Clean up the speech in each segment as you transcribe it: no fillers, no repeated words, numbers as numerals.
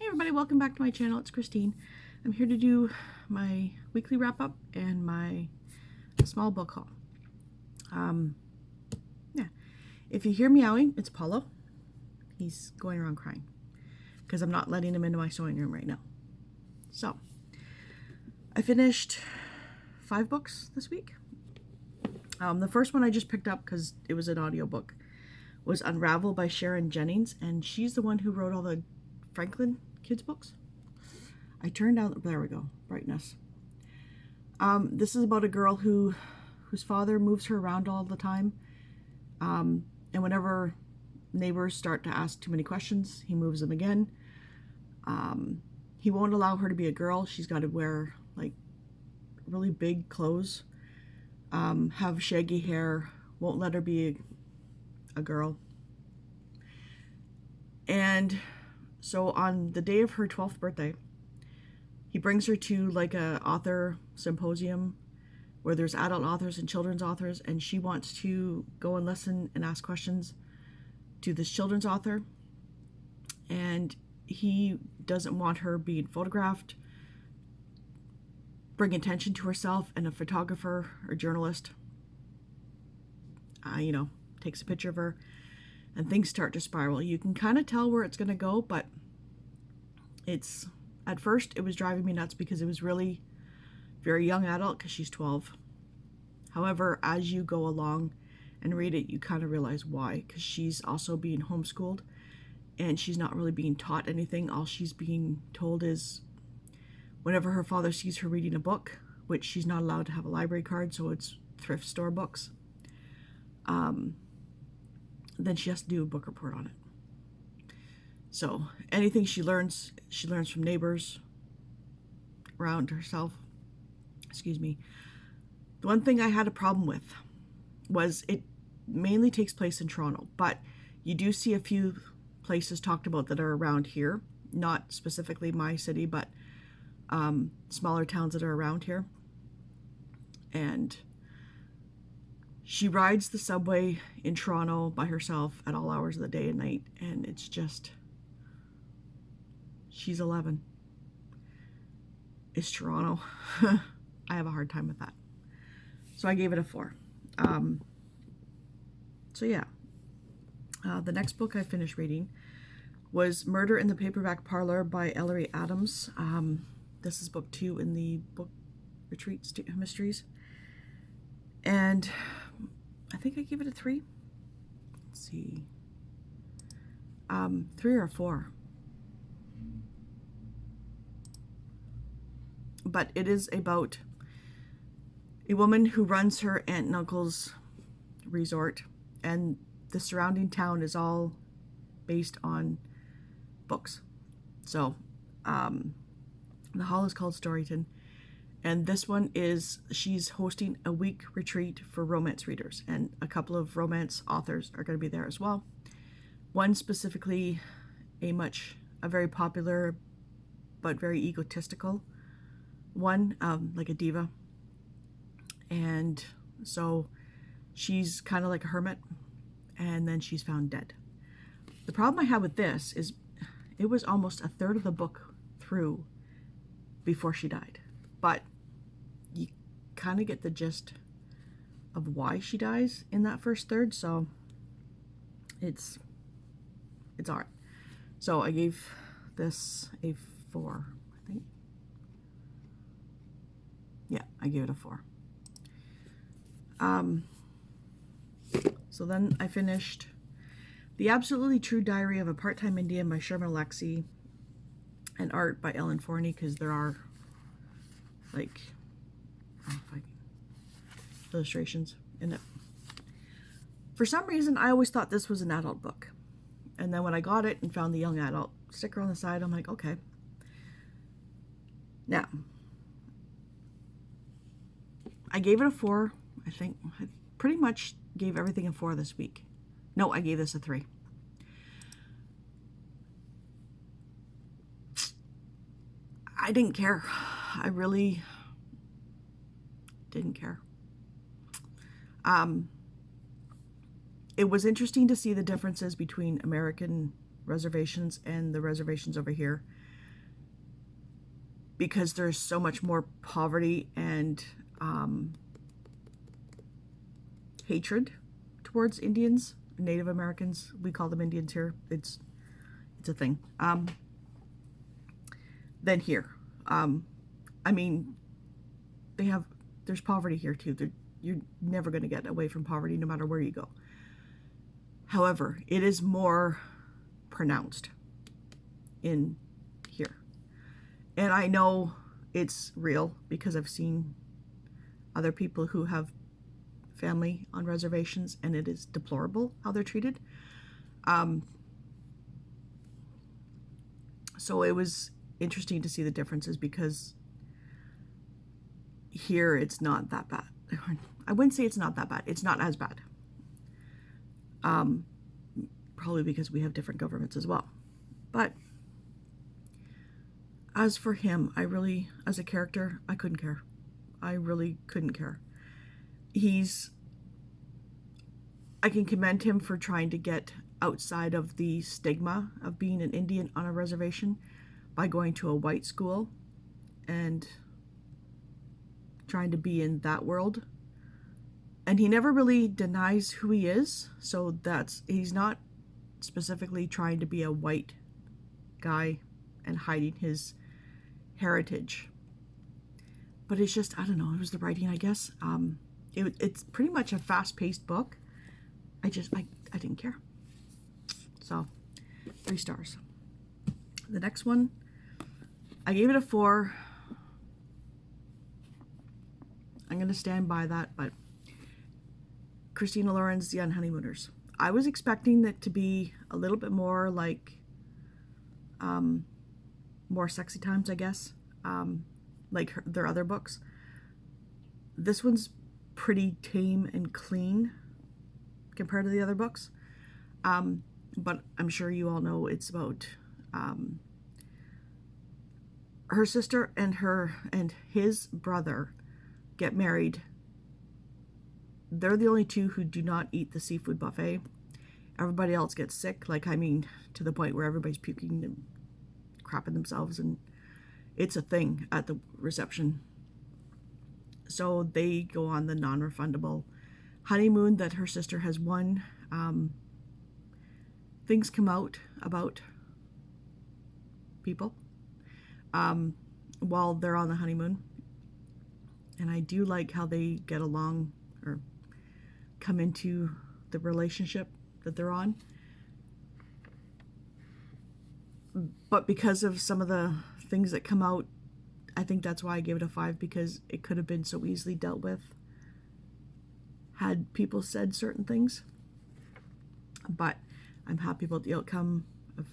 everybody, welcome back to my channel. It's Christine. I'm here to do my weekly wrap-up and my small book haul. Yeah, if you hear meowing, it's Apollo. He's going around crying because I'm not letting him into my sewing room right now. So, I finished 5 books this week. The first one I just picked up because it was an audiobook was Unraveled by Sharon Jennings, and she's the one who wrote all the Franklin kids books. I turned down, there we go, brightness. This is about a girl whose father moves her around all the time, and whenever neighbors start to ask too many questions, he moves them again. He won't allow her to be a girl. She's got to wear like really big clothes, have shaggy hair, won't let her be a girl. And so on the day of her 12th birthday, he brings her to like a author symposium where there's adult authors and children's authors, and she wants to go and listen and ask questions to this children's author. And he doesn't want her being photographed, bring attention to herself, and a photographer or journalist, takes a picture of her, and things start to spiral. You can kind of tell where it's going to go, but at first it was driving me nuts because it was really very young adult because she's 12. However, as you go along and read it, you kind of realize why, because she's also being homeschooled and she's not really being taught anything. All she's being told is whenever her father sees her reading a book, which she's not allowed to have a library card, so it's thrift store books, then she has to do a book report on it. So anything she learns from neighbors around herself. Excuse me. The one thing I had a problem with was it mainly takes place in Toronto, but you do see a few places talked about that are around here, not specifically my city, but smaller towns that are around here. And she rides the subway in Toronto by herself at all hours of the day and night, and it's just, she's 11. It's Toronto. I have a hard time with that. So I gave it a 4. So yeah. The next book I finished reading was Murder in the Paperback Parlor by Ellery Adams. This is book 2 in the book retreat mysteries. And I think I gave it a 3. Let's see. 3 or 4. But it is about a woman who runs her aunt and uncle's resort, and the surrounding town is all based on books. So the hall is called Storyton, and this one is, she's hosting a week retreat for romance readers, and a couple of romance authors are going to be there as well. One specifically a very popular but very egotistical one, like a diva. And so she's kind of like a hermit, and then she's found dead. The problem I had with this is it was almost a third of the book through before she died. But you kind of get the gist of why she dies in that first third, so it's alright. So I gave this a 4, I think. Yeah, I gave it a 4. So then I finished The Absolutely True Diary of a Part-Time Indian by Sherman Alexie, and art by Ellen Forney, because there are like illustrations in it. For some reason, I always thought this was an adult book, and then when I got it and found the young adult sticker on the side, I'm like, okay. Now, I gave it a 4. I think I pretty much gave everything a 4 this week. No, I gave this a 3. I didn't care. I really didn't care. It was interesting to see the differences between American reservations and the reservations over here. because there's so much more poverty and hatred towards Indians, Native Americans. We call them Indians here. It's a thing. Than here. I mean, there's poverty here too. You're never going to get away from poverty no matter where you go. However, it is more pronounced in here. And I know it's real because I've seen other people who have family on reservations, and it is deplorable how they're treated. So it was interesting to see the differences, because here it's not that bad. I wouldn't say it's not that bad. It's not as bad. Probably because we have different governments as well. But as for him, as a character, I couldn't care. I really couldn't care. I can commend him for trying to get outside of the stigma of being an Indian on a reservation by going to a white school and trying to be in that world. And he never really denies who he is, so he's not specifically trying to be a white guy and hiding his heritage. But it's just, I don't know, it was the writing, I guess. It's pretty much a fast-paced book. I didn't care. So, 3 stars. The next one, I gave it a 4. I'm going to stand by that, but Christina Lauren's The Honeymooners. I was expecting that to be a little bit more like more sexy times, I guess, like their other books. This one's pretty tame and clean compared to the other books. But I'm sure you all know it's about her sister and his brother get married. They're the only two who do not eat the seafood buffet. Everybody else gets sick, to the point where everybody's puking and crapping themselves, and it's a thing at the reception. So they go on the non-refundable honeymoon that her sister has won. Things come out about people while they're on the honeymoon. And I do like how they get along or come into the relationship that they're on. But because of some of the things that come out, I think that's why I gave it a 5, because it could have been so easily dealt with had people said certain things. But I'm happy about the outcome of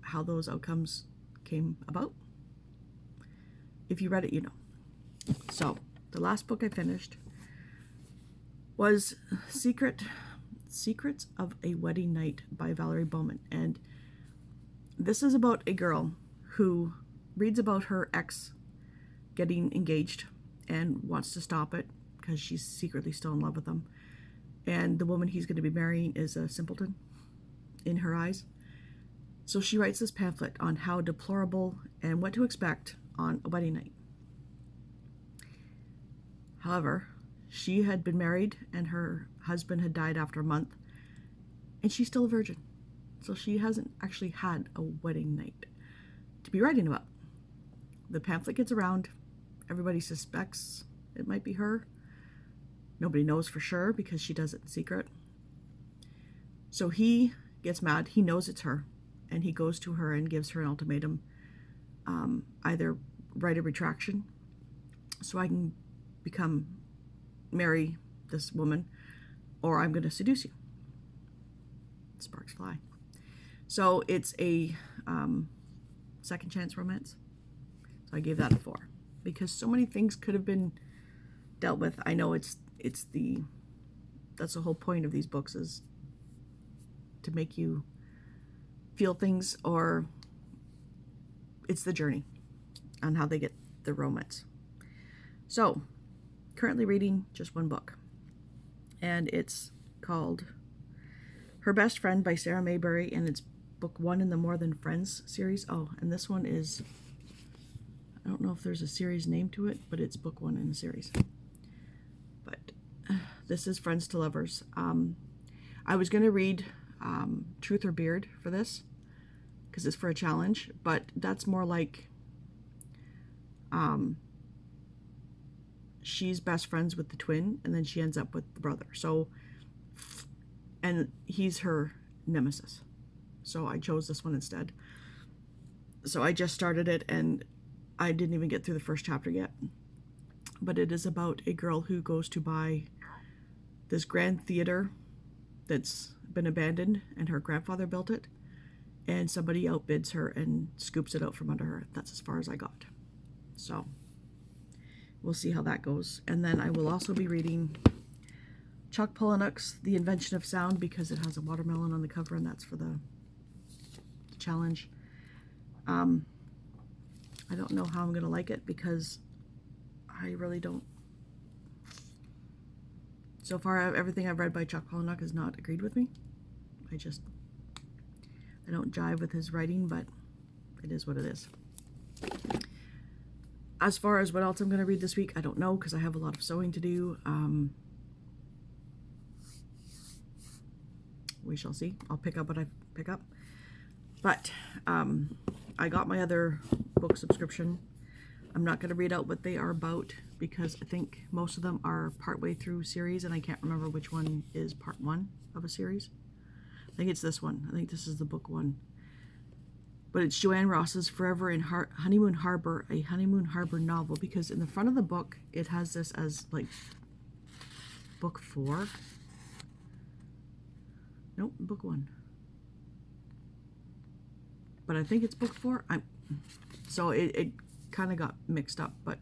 how those outcomes came about. If you read it, you know. So, the last book I finished was Secrets of a Wedding Night by Valerie Bowman. And this is about a girl who reads about her ex getting engaged and wants to stop it because she's secretly still in love with him. And the woman he's going to be marrying is a simpleton in her eyes. So she writes this pamphlet on how deplorable and what to expect on a wedding night. However, she had been married and her husband had died after a month, and she's still a virgin. So she hasn't actually had a wedding night to be writing about. The pamphlet gets around. Everybody suspects it might be her. Nobody knows for sure because she does it in secret. So he gets mad. He knows it's her. And he goes to her and gives her an ultimatum. Either write a retraction so I can marry this woman, or I'm going to seduce you. Sparks fly. So it's a second chance romance. So I gave that a 4 because so many things could have been dealt with. I know that's the whole point of these books, is to make you feel things, or it's the journey on how they get the romance. So currently reading just one book, and it's called Her Best Friend by Sarah Mayberry, and it's book 1 in the More Than Friends series. Oh, and this one is I don't know if there's a series name to it, but it's book 1 in the series. But this is Friends to Lovers. I was going to read Truth or Beard for this, because it's for a challenge, but that's more like she's best friends with the twin, and then she ends up with the brother. So, and he's her nemesis. So I chose this one instead. So I just started it, and I didn't even get through the first chapter yet. But it is about a girl who goes to buy this grand theater that's been abandoned, and her grandfather built it, and somebody outbids her and scoops it out from under her. That's as far as I got. So we'll see how that goes. And then I will also be reading Chuck Palahniuk's The Invention of Sound, because it has a watermelon on the cover, and that's for the challenge. I don't know how I'm going to like it, because I really don't. So far, everything I've read by Chuck Palahniuk has not agreed with me. I don't jive with his writing, but it is what it is. As far as what else I'm going to read this week, I don't know, because I have a lot of sewing to do. We shall see. I'll pick up what I pick up. But I got my other book subscription. I'm not going to read out what they are about, because I think most of them are partway through series, and I can't remember which one is part 1 of a series. I think it's this one. I think this is the book 1. But it's Joanne Ross's Forever in Honeymoon Harbor, a Honeymoon Harbor novel, because in the front of the book, it has this as, like, book 4. Nope, book 1. But I think it's book 4. So it kind of got mixed up, but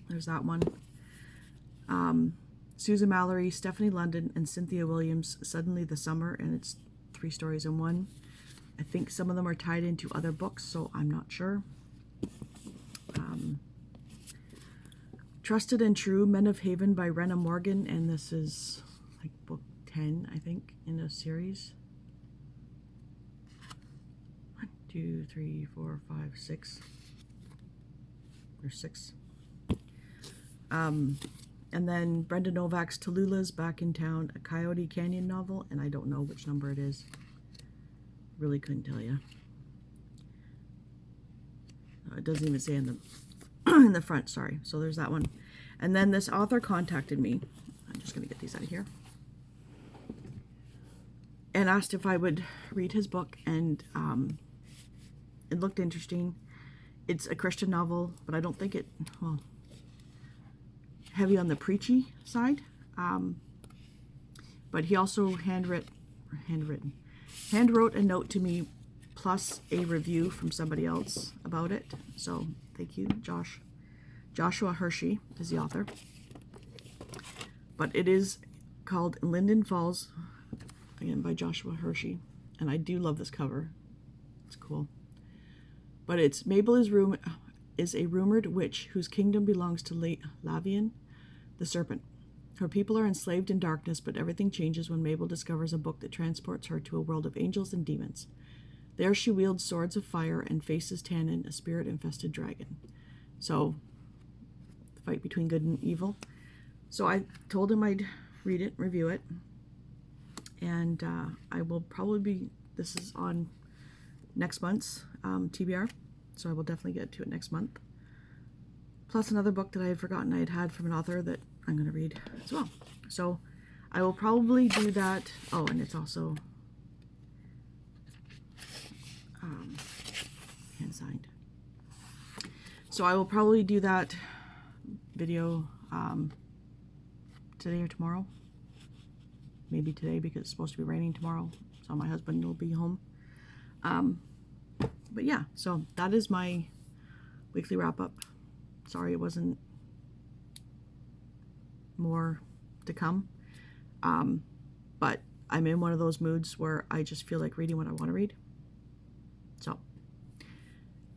there's that one. Susan Mallory, Stephanie London, and Cynthia Williams, Suddenly the Summer, and it's 3 stories in one. I think some of them are tied into other books, so I'm not sure. Trusted and True, Men of Haven by Rena Morgan, and this is like book 10, I think, in a series. 1, 2, 3, 4, 5, 6. There's 6. And then Brenda Novak's Tallulah's Back in Town, a Coyote Canyon novel, and I don't know which number it is. Really couldn't tell you. It doesn't even say in the in the front, sorry. So there's that one. And then this author contacted me. I'm just going to get these out of here. And asked if I would read his book, and it looked interesting. It's a Christian novel, but I don't think it, well, heavy on the preachy side. But he also handwrote a note to me, plus a review from somebody else about it. So thank you, Joshua Hershey is the author. But it is called Linden Falls, again by Joshua Hershey. And I do love this cover. It's cool. But it's Mabel is a rumored witch whose kingdom belongs to Lavian, the serpent. Her people are enslaved in darkness, but everything changes when Mabel discovers a book that transports her to a world of angels and demons. There she wields swords of fire and faces Tannen, a spirit-infested dragon. So, the fight between good and evil. So I told him I'd read it, review it, and I will probably be, this is on next month's TBR, so I will definitely get to it next month. Plus another book that I had forgotten I had from an author that I'm going to read as well. So I will probably do that. Oh, and it's also hand-signed. So I will probably do that video today or tomorrow. Maybe today, because it's supposed to be raining tomorrow, so my husband will be home. But yeah, so that is my weekly wrap-up. Sorry it wasn't more to come. But I'm in one of those moods where I just feel like reading what I want to read. So,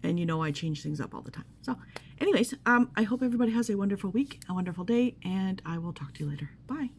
and you know I change things up all the time. So, anyways, I hope everybody has a wonderful week, a wonderful day, and I will talk to you later. Bye.